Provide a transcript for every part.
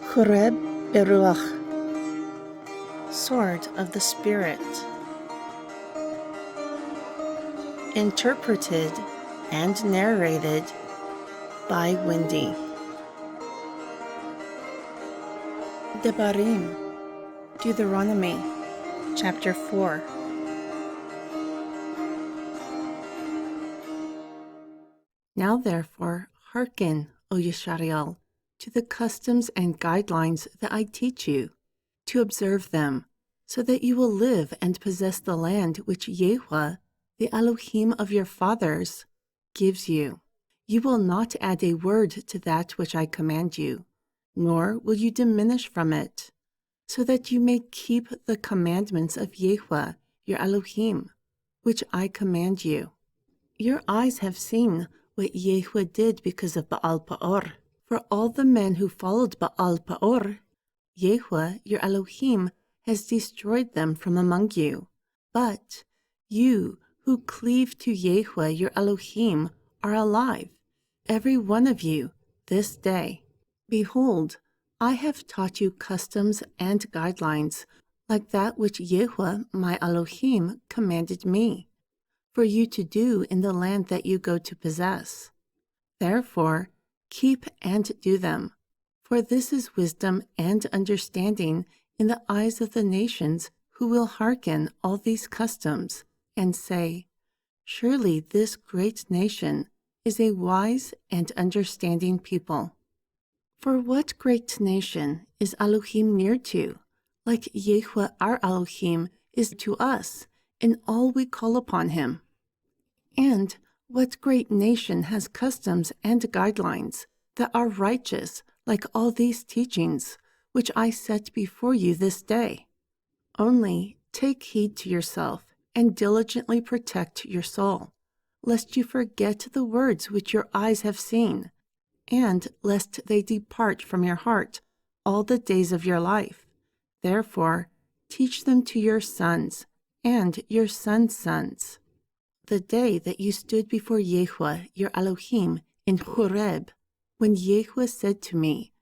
Choreb Beruach, Sword of the Spirit. Interpreted and narrated by Wendy. Debarim, Deuteronomy Chapter 4. Now therefore, hearken, O Jashari'al, to the customs and guidelines that I teach you, to observe them, so that you will live and possess the land which Yahweh, the Elohim of your fathers, gives you. You will not add a word to that which I command you, nor will you diminish from it, so that you may keep the commandments of Yahweh, your Elohim, which I command you. Your eyes have seen what Yahweh did because of Baal Peor. For all the men who followed Baal Peor, Yahweh, your Elohim, has destroyed them from among you. But you who cleave to Yahweh, your Elohim, are alive, every one of you, this day. Behold, I have taught you customs and guidelines, like that which Yahweh, my Elohim, commanded me, for you to do in the land that you go to possess. Therefore, keep and do them, for this is wisdom and understanding in the eyes of the nations who will hearken all these customs and say, surely this great nation is a wise and understanding people. For what great nation is Elohim near to, like Yahweh our Elohim is to us in all we call upon him? And what great nation has customs and guidelines that are righteous like all these teachings, which I set before you this day? Only take heed to yourself and diligently protect your soul, lest you forget the words which your eyes have seen, and lest they depart from your heart all the days of your life. Therefore, teach them to your sons and your sons' sons. The day that you stood before Yahweh, your Elohim, in Horeb, when Yahweh said to me,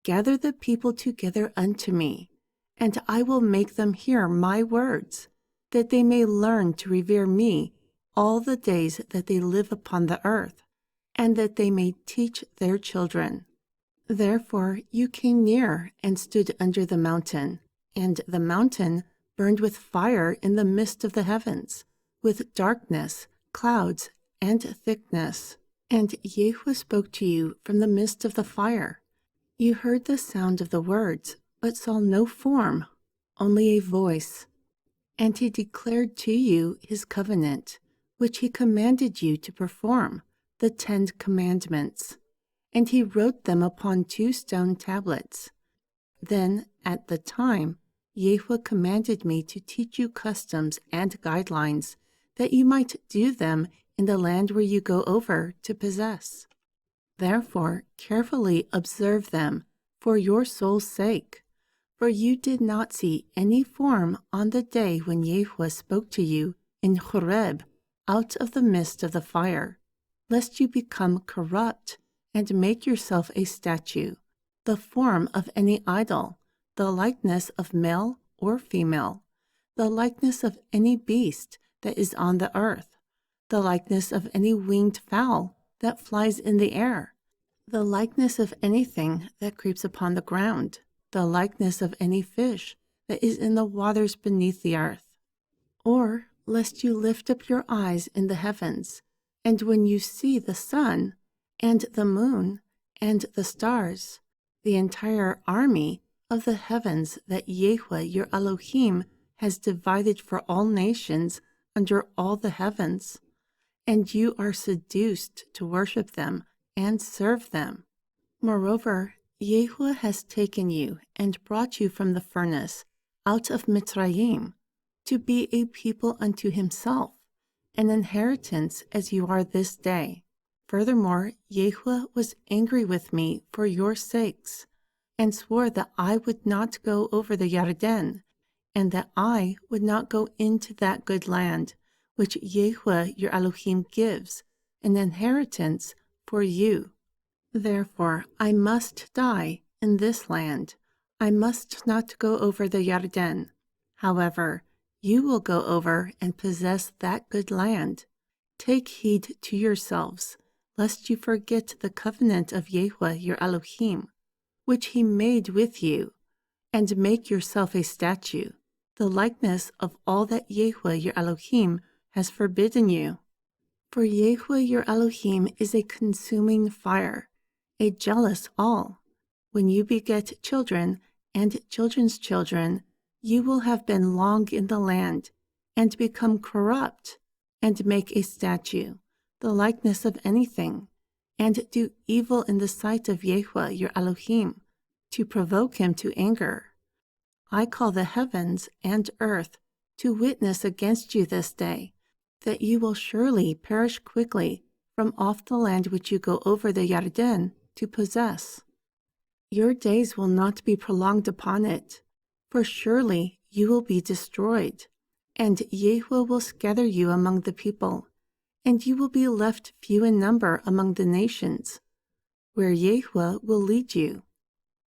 gather the people together unto me, and I will make them hear my words, that they may learn to revere me all the days that they live upon the earth, and that they may teach their children. Therefore you came near and stood under the mountain, and the mountain burned with fire in the midst of the heavens, with darkness, clouds, and thickness. And Yahweh spoke to you from the midst of the fire. You heard the sound of the words, but saw no form, only a voice. And he declared to you his covenant, which he commanded you to perform, the 10 commandments. And he wrote them upon 2 stone tablets. Then, at the time, Yahweh commanded me to teach you customs and guidelines, that you might do them in the land where you go over to possess. Therefore, carefully observe them for your soul's sake, for you did not see any form on the day when Yahweh spoke to you in Horeb out of the midst of the fire, lest you become corrupt and make yourself a statue, the form of any idol, the likeness of male or female, the likeness of any beast that is on the earth, the likeness of any winged fowl that flies in the air, the likeness of anything that creeps upon the ground, the likeness of any fish that is in the waters beneath the earth. Or lest you lift up your eyes in the heavens, and when you see the sun, and the moon, and the stars, the entire army of the heavens that Yahweh your Elohim has divided for all nations under all the heavens, and you are seduced to worship them and serve them. Moreover, Yahweh has taken you and brought you from the furnace out of Mitzrayim to be a people unto himself, an inheritance as you are this day. Furthermore, Yahweh was angry with me for your sakes, and swore that I would not go over the Yarden, and that I would not go into that good land, which Yahweh your Elohim gives, an inheritance for you. Therefore I must die in this land. I must not go over the Yarden. However, you will go over and possess that good land. Take heed to yourselves, lest you forget the covenant of Yahweh your Elohim, which he made with you, and make yourself a statue, the likeness of all that Yahweh your Elohim has forbidden you. For Yahweh your Elohim is a consuming fire, a jealous all. When you beget children and children's children, you will have been long in the land, and become corrupt, and make a statue, the likeness of anything, and do evil in the sight of Yahweh your Elohim, to provoke him to anger. I call the heavens and earth to witness against you this day, that you will surely perish quickly from off the land which you go over the Yarden to possess. Your days will not be prolonged upon it, for surely you will be destroyed, and Yahweh will scatter you among the people, and you will be left few in number among the nations, where Yahweh will lead you.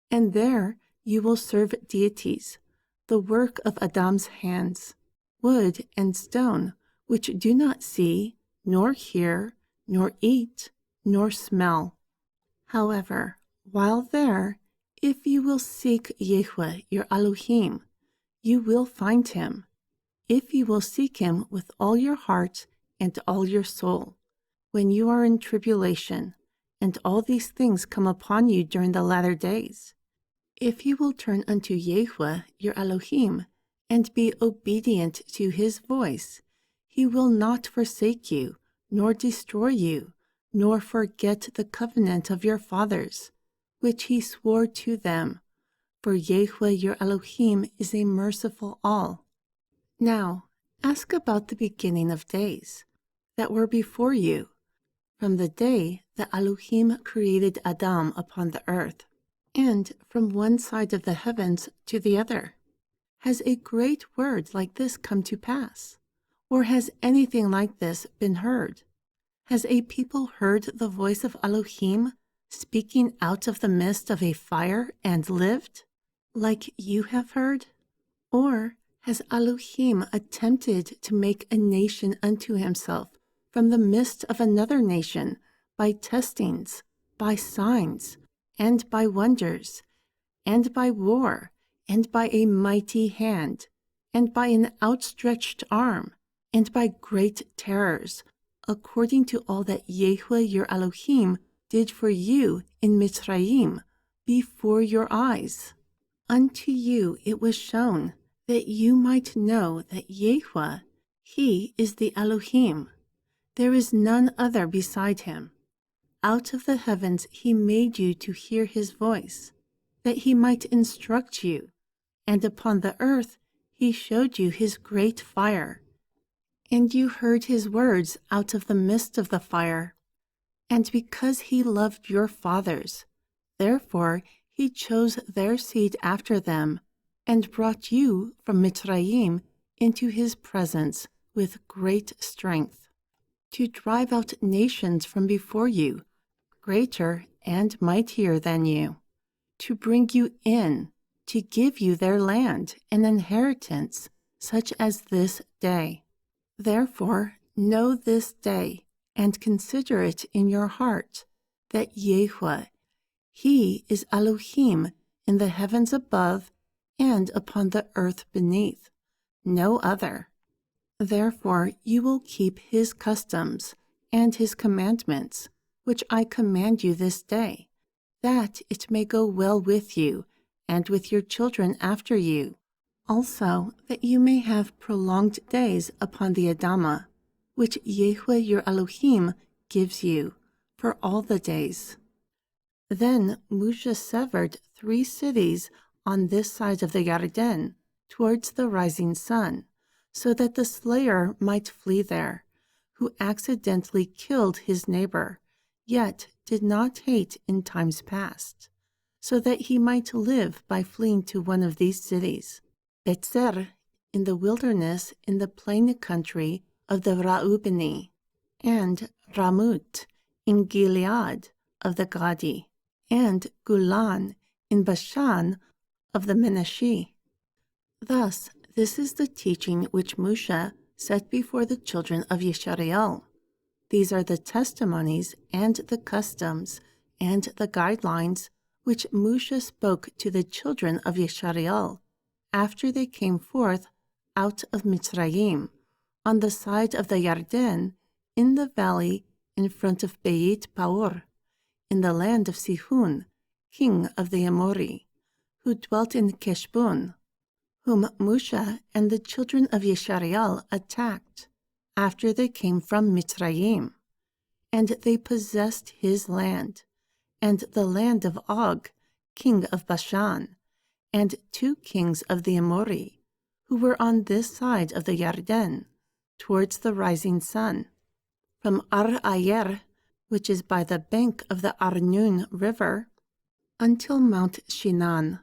And there you will serve deities, the work of Adam's hands, wood and stone, which do not see, nor hear, nor eat, nor smell. However, while there, if you will seek Yahweh your Elohim, you will find him, if you will seek him with all your heart and all your soul, when you are in tribulation, and all these things come upon you during the latter days. If you will turn unto Yahweh your Elohim, and be obedient to his voice, he will not forsake you, nor destroy you, nor forget the covenant of your fathers, which he swore to them. For Yahweh your Elohim is a merciful all. Now, ask about the beginning of days that were before you, from the day that Elohim created Adam upon the earth, and from one side of the heavens to the other. Has a great word like this come to pass? Or has anything like this been heard? Has a people heard the voice of Elohim speaking out of the midst of a fire and lived, like you have heard? Or has Elohim attempted to make a nation unto himself from the midst of another nation by testings, by signs, and by wonders, and by war, and by a mighty hand, and by an outstretched arm, and by great terrors, according to all that Yahweh your Elohim did for you in Mitzrayim, before your eyes? Unto you it was shown, that you might know that Yahweh, he is the Elohim. There is none other beside him. Out of the heavens he made you to hear his voice, that he might instruct you, and upon the earth he showed you his great fire. And you heard his words out of the midst of the fire. And because he loved your fathers, therefore he chose their seed after them, and brought you from Mitzrayim into his presence with great strength, to drive out nations from before you, greater and mightier than you, to bring you in, to give you their land, an inheritance, such as this day. Therefore know this day, and consider it in your heart, that Yahweh, he is Elohim in the heavens above and upon the earth beneath, no other. Therefore you will keep his customs and his commandments, which I command you this day, that it may go well with you and with your children after you, also that you may have prolonged days upon the Adamah, which Yahweh your Elohim gives you, for all the days. Then Mushah severed 3 cities on this side of the Yarden, towards the rising sun, so that the slayer might flee there, who accidentally killed his neighbor, yet did not hate in times past, so that he might live by fleeing to one of these cities, Betzer, in the wilderness in the plain country of the Reubeni, and Ramut, in Gilead of the Gadi, and Gulan, in Bashan of the Menashe. Thus, this is the teaching which Mushah set before the children of Jashari'al. These are the testimonies and the customs and the guidelines which Mushah spoke to the children of Jashari'al after they came forth out of Mitzrayim, on the side of the Yarden, in the valley in front of Beit Paor, in the land of Sihon, king of the Amori, who dwelt in Keshbon, whom Mushah and the children of Jashari'al attacked after they came from Mitzrayim. And they possessed his land, and the land of Og, king of Bashan, and 2 kings of the Amori, who were on this side of the Yarden, towards the rising sun, from Ar-Ayer, which is by the bank of the Arnun river, until Mount Shinan,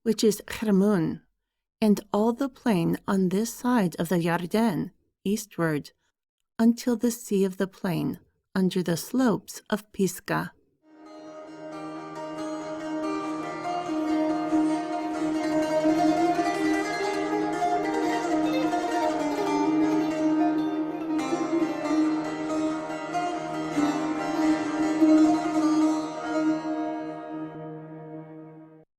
which is Hermon, and all the plain on this side of the Yarden, eastward, until the sea of the plain, under the slopes of Pisgah.